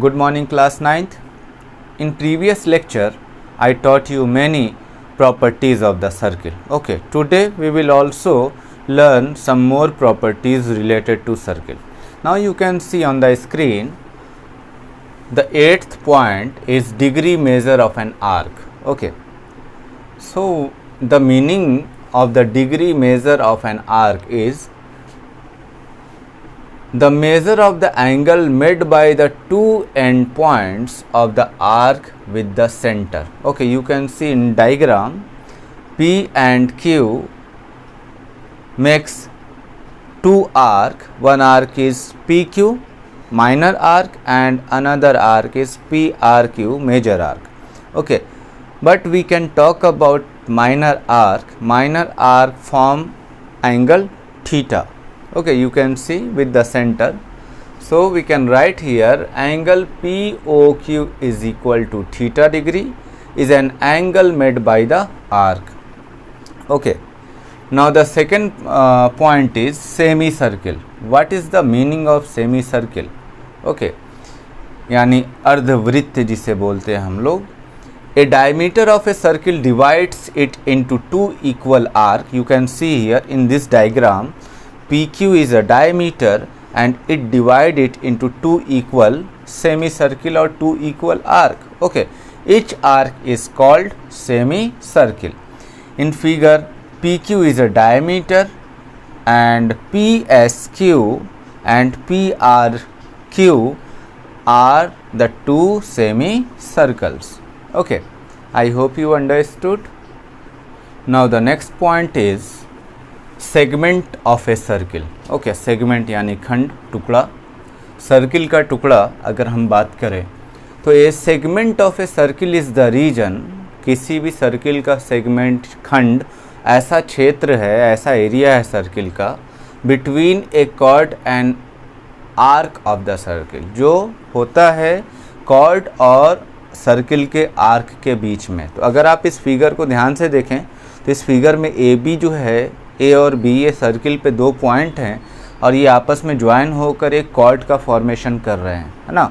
Good morning class 9th. In previous lecture I taught you many properties of the circle. Okay, today we will also learn some more properties related to circle. Now you can see on the screen the 8th point is degree measure of an arc. Okay, so the meaning of the degree measure of an arc is the measure of the angle made by the two end points of the arc with the center. Okay, you can see in diagram P and Q makes two arc. One arc is PQ minor arc and another arc is PRQ major arc. Okay, but we can talk about minor arc. Minor arc form angle theta. Okay, you can see with the center. So we can write here angle POQ is equal to theta degree is an angle made by the arc. Okay, now the second point is semicircle. What is the meaning of semicircle? Okay, यानी अर्धवृत्त जिसे बोलते हैं हम लोग. A diameter of a circle divides it into two equal arc. You can see here in this diagram PQ is a diameter and it divide it into two equal semicircle or two equal arc. Okay, each arc is called semicircle. In figure PQ is a diameter and PSQ and PRQ are the two semicircles. Okay, I hope you understood. Now the next point is segment of a circle. Okay, segment यानी खंड, टुकड़ा. Circle का टुकड़ा अगर हम बात करें तो a segment of a circle is the region. किसी भी सर्किल का सेगमेंट खंड ऐसा क्षेत्र है, ऐसा एरिया है सर्किल का between a chord and arc of the circle, जो होता है कॉर्ड और सर्किल के आर्क के बीच में. तो अगर आप इस फिगर को ध्यान से देखें तो इस फिगर में ए बी जो है, ए और बी ये सर्किल पे दो पॉइंट हैं और ये आपस में ज्वाइन होकर एक कॉर्ड का फॉर्मेशन कर रहे हैं, है ना.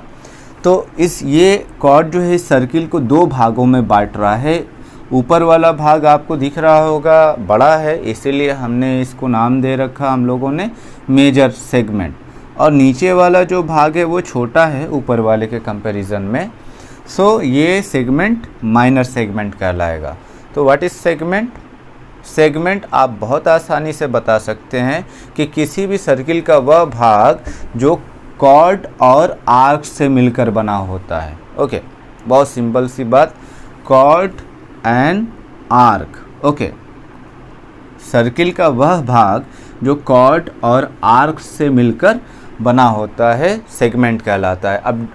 तो ये कॉर्ड जो है इस सर्किल को दो भागों में बांट रहा है. ऊपर वाला भाग आपको दिख रहा होगा बड़ा है, इसीलिए हमने इसको नाम दे रखा हम लोगों ने मेजर सेगमेंट, और नीचे वाला जो भाग है वो छोटा है ऊपर वाले के कंपैरिजन में. सो ये सेगमेंट माइनर सेगमेंट कहलाएगा. तो व्हाट इज सेगमेंट? सेगमेंट आप बहुत आसानी से बता सकते हैं कि किसी भी सर्किल का वह भाग जो कॉर्ड और आर्क से मिलकर बना होता है. ओके, बहुत सिंपल सी बात, chord and arc. Okay, circle का वह भाग जो कॉर्ड और आर्क से मिलकर बना होता है सेगमेंट कहलाता है. अब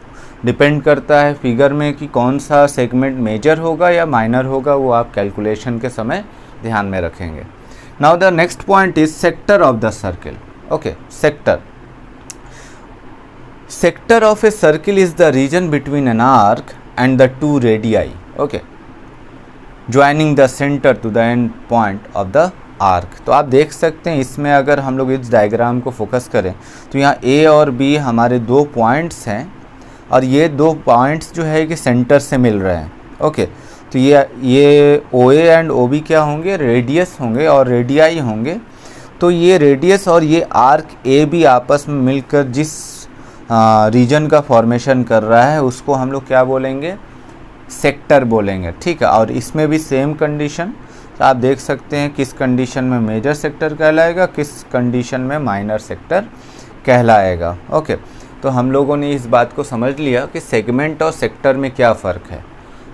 डिपेंड करता है फिगर में कि कौन सा सेगमेंट मेजर होगा या माइनर होगा, वो आप कैलकुलेशन के समय ध्यान में रखेंगे. Now the next point is sector of the circle. Okay, sector. Sector of a circle is the region between an arc and the two radii. Okay, joining the centre to the end point of the arc. तो आप देख सकते हैं इसमें अगर हम लोग इस डायग्राम को फोकस करें तो यहाँ ए और बी हमारे दो पॉइंट्स हैं और ये दो पॉइंट्स जो है कि सेंटर से मिल रहे हैं. ओके, तो ये ओ ए एंड ओ बी क्या होंगे? रेडियस होंगे और रेडियाई होंगे. तो ये रेडियस और ये आर्क ए बी आपस में मिलकर जिस रीजन का फॉर्मेशन कर रहा है उसको हम लोग क्या बोलेंगे? सेक्टर बोलेंगे. ठीक है, और इसमें भी सेम कंडीशन. तो आप देख सकते हैं किस कंडीशन में मेजर सेक्टर कहलाएगा, किस कंडीशन में माइनर सेक्टर कहलाएगा. ओके, तो हम लोगों ने इस बात को समझ लिया कि सेगमेंट और सेक्टर में क्या फ़र्क है.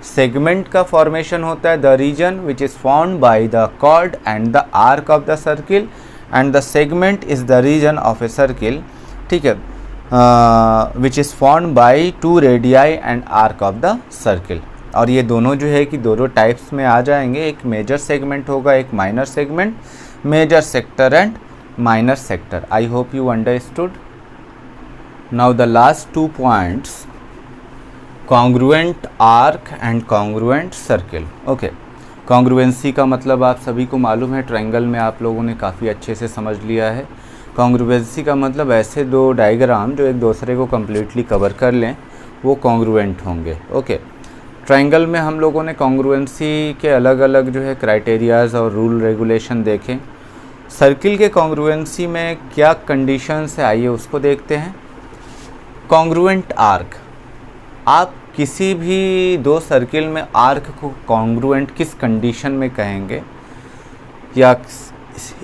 सेगमेंट का फॉर्मेशन होता है the region which is found by the chord and the arc of the circle, and the segment is the region of a circle. ठीक है, which is found by two radii and arc of the circle. और ये दोनों जो है कि दोनों types में आ जाएंगे. एक मेजर सेगमेंट होगा, एक minor segment. Major sector and minor sector. I hope you understood. Now the last two points, congruent arc and congruent circle. Okay, congruency का मतलब आप सभी को मालूम है, ट्रायंगल में आप लोगों ने काफ़ी अच्छे से समझ लिया है. कॉन्ग्रुएंसी का मतलब ऐसे दो डायग्राम जो एक दूसरे को कम्प्लीटली कवर कर लें वो कॉन्ग्रुएंट होंगे। ओके, ट्रायंगल में हम लोगों ने कॉन्ग्रुएंसी के अलग अलग जो है क्राइटेरियाज और रूल रेगुलेशन देखें। सर्किल के कॉन्ग्रुएंसी में क्या कंडीशंस है, आइए उसको देखते हैं। कॉन्ग्रुएंट आर्क, आप किसी भी दो सर्किल में आर्क को कॉन्ग्रुएंट किस कंडीशन में कहेंगे, या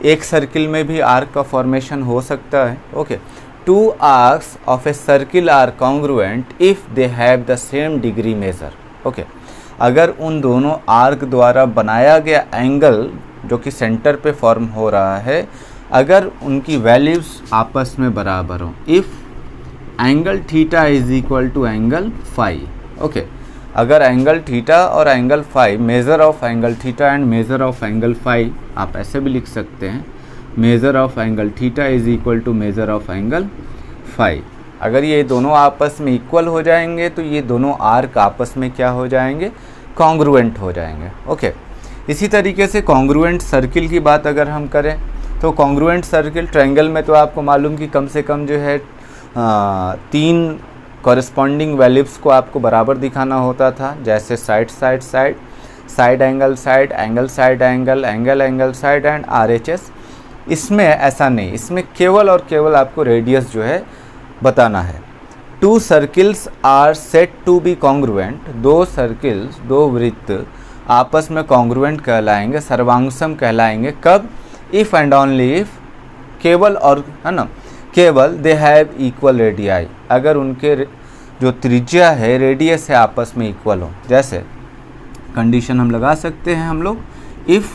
एक सर्किल में भी आर्क का फॉर्मेशन हो सकता है। Okay, two arcs of a circle are congruent if they have the same degree measure. Okay, अगर उन दोनों आर्क द्वारा बनाया गया एंगल जो कि सेंटर पे फॉर्म हो रहा है, अगर उनकी वैल्यूज़ आपस में बराबर हों, if angle theta is equal to angle phi. Okay, अगर एंगल थीटा और angle phi, measure of angle theta and measure of angle phi, आप ऐसे भी लिख सकते हैं, measure of angle theta is equal to measure of angle phi. अगर ये दोनों आपस में इक्वल हो जाएंगे तो ये दोनों आर्क आपस में क्या हो जाएंगे, कॉन्ग्रुएंट हो जाएंगे। ओके, इसी तरीके से कॉन्ग्रुएंट सर्किल की बात अगर हम करें तो कॉन्ग्रुएंट सर्किल ट्रायंगल में तो आपको मालूम कि कम से कम जो है 3 कॉरस्पॉन्डिंग वैल्यूज़ को आपको बराबर दिखाना होता था, जैसे side side side, side angle side, angle side angle, angle angle side and RHS। इसमें ऐसा नहीं, इसमें केवल और केवल आपको रेडियस जो है बताना है। Two circles are said to be congruent, दो सर्किल्स, दो वृत्त आपस में कॉन्ग्रुएंट कहलाएंगे, सर्वांगसम कहलाएंगे। कब? इफ़ एंड ओनली इफ़, केवल और, है ना, केवल दे हैव इक्वल रेडियाई, अगर उनके जो त्रिज्या है, रेडियस है, आपस में इक्वल हो। जैसे कंडीशन हम लगा सकते हैं हम लोग, if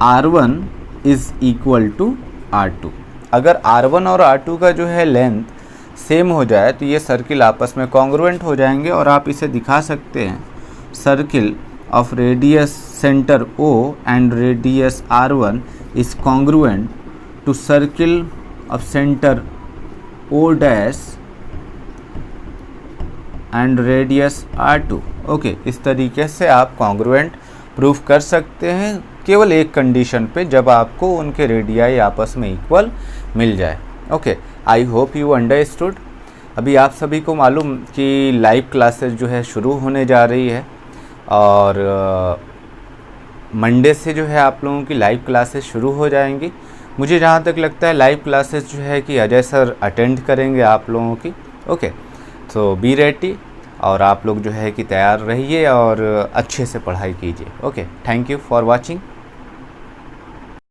R1 is equal to R2, अगर R1 और R2 का जो है लेंथ सेम हो जाए तो ये सर्किल आपस में कॉन्ग्रुएंट हो जाएंगे। और आप इसे दिखा सकते हैं, circle of radius center O and radius R1 is congruent to circle of center O dash and radius R2। Okay, इस तरीके से आप कॉन्ग्रुएंट प्रूफ कर सकते हैं केवल एक कंडीशन पे, जब आपको उनके रेडियाई आपस में इक्वल मिल जाए। Okay, I hope you understood. अभी आप सभी को मालूम कि लाइव क्लासेस जो है शुरू होने जा रही है, और मंडे से जो है आप लोगों की लाइव क्लासेस शुरू हो जाएंगी। मुझे जहाँ तक लगता है लाइव क्लासेस जो है कि अजय सर अटेंड करेंगे आप लोगों की। ओके, तो बी रेडी, और आप लोग जो है कि तैयार रहिए और अच्छे से पढ़ाई कीजिए। Okay, thank you for watching.